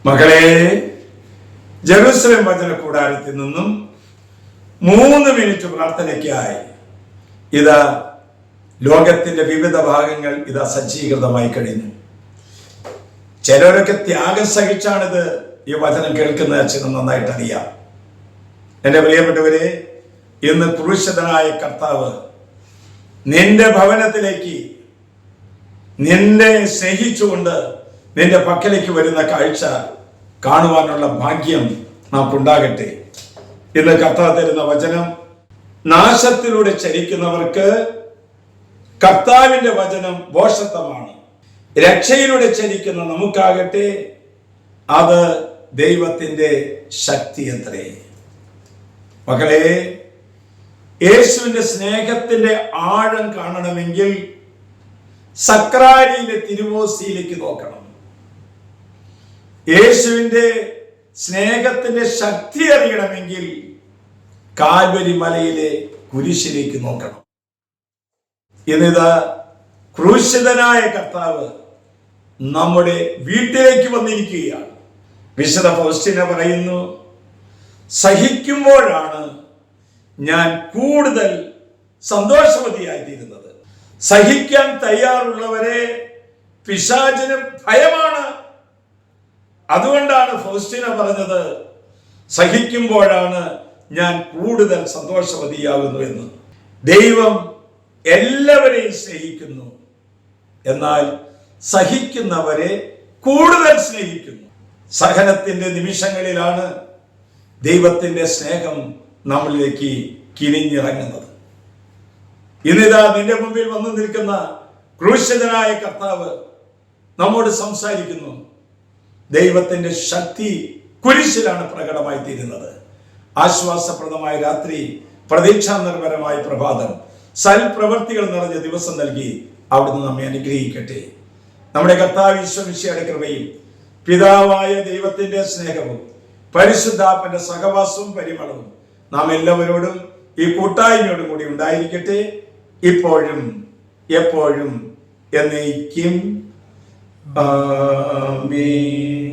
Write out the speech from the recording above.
മകളെ, ജെറുസലേം വചന കൂടാരത്തിൽ നിന്നും 3 മിനിറ്റ് പ്രാർത്ഥനയ്ക്കായി ഇതാ ലോകത്തിന്റെ വിവിധ ഭാഗങ്ങൾ ഇതാ സജ്ജീകൃതമായി കഴിഞ്ഞു. ചിലരൊക്കെ ത്യാഗം സഹിച്ചാണിത് ഈ വചനം കേൾക്കുന്ന അച്ഛനും നന്നായിട്ട് അറിയാം. എന്റെ പ്രിയപ്പെട്ടവരെ, ഇന്ന് ക്രൂശിതനായ കർത്താവ് നിന്റെ ഭവനത്തിലേക്ക് നിന്നെ സ്നേഹിച്ചുകൊണ്ട് നിന്റെ പക്കലേക്ക് വരുന്ന കാഴ്ച കാണുവാനുള്ള ഭാഗ്യം നമുക്കുണ്ടാകട്ടെ. ഇന്ന് കർത്താവ് തരുന്ന വചനം, നാശത്തിലൂടെ ചരിക്കുന്നവർക്ക് കർത്താവിന്റെ വചനം ഭോഷത്വമാണ്, രക്ഷയിലൂടെ ചരിക്കുന്ന നമുക്കാകട്ടെ അത് ദൈവത്തിന്റെ ശക്തിയത്രേ. മകളെ, യേശുവിന്റെ സ്നേഹത്തിന്റെ ആഴം കാണണമെങ്കിൽ സക്രാരിയിലെ തിരുവോസ്തിയിലേക്ക് നോക്കണം. യേശുവിന്റെ സ്നേഹത്തിന്റെ ശക്തി അറിയണമെങ്കിൽ കാൽവരി മലയിലെ കുരിശിലേക്ക് നോക്കണം. ഇന്നിതാ ക്രൂശിതനായ കർത്താവ് നമ്മുടെ വീട്ടിലേക്ക് വന്നിരിക്കുകയാണ്. വിശുദ്ധ ഫൗസ്റ്റീന പറയുന്നു, സഹിക്കുമ്പോഴാണ് ഞാൻ കൂടുതൽ സന്തോഷവതിയായിത്തീരുന്നത്. സഹിക്കാൻ തയ്യാറുള്ളവരെ പിശാചിന് ഭയമാണ്. അതുകൊണ്ടാണ് ഫൗസ്റ്റീന പറഞ്ഞത്, സഹിക്കുമ്പോഴാണ് ഞാൻ കൂടുതൽ സന്തോഷവതിയാകുന്നു എന്ന്. ദൈവം എല്ലാവരെയും സ്നേഹിക്കുന്നു, എന്നാൽ സഹിക്കുന്നവരെ കൂടുതൽ സ്നേഹിക്കുന്നു. സഹനത്തിന്റെ നിമിഷങ്ങളിലാണ് ദൈവത്തിന്റെ സ്നേഹം നമ്മളിലേക്ക് കിനിഞ്ഞിറങ്ങുന്നത്. ഇന്നിതാ നിന്റെ മുമ്പിൽ വന്നു നിൽക്കുന്ന ക്രൂശിതനായ കർത്താവ് നമ്മോട് സംസാരിക്കുന്നു. ദൈവത്തിന്റെ ശക്തി കുരിശിലാണ് പ്രകടമായി തീരുന്നത്. ആശ്വാസപ്രദമായ രാത്രി, പ്രതീക്ഷാനിർഭരമായ പ്രഭാതം, സൽപ്രവൃത്തികൾ നിറഞ്ഞ ദിവസം നൽകി അവിടുന്ന് നമ്മെ അനുഗ്രഹിക്കട്ടെ. നമ്മുടെ കർത്താവ് ഈശോ മിശിഹായുടെ കൃപയും പിതാവായ ദൈവത്തിന്റെ സ്നേഹവും പരിശുദ്ധാത്മന്റെ സഹവാസവും പരിമളവും നാം എല്ലാവരോടും ഈ കൂട്ടായ്മയോടും കൂടി ഉണ്ടായിരിക്കട്ടെ, ഇപ്പോഴും എപ്പോഴും എന്നേക്കും. ആമേൻ.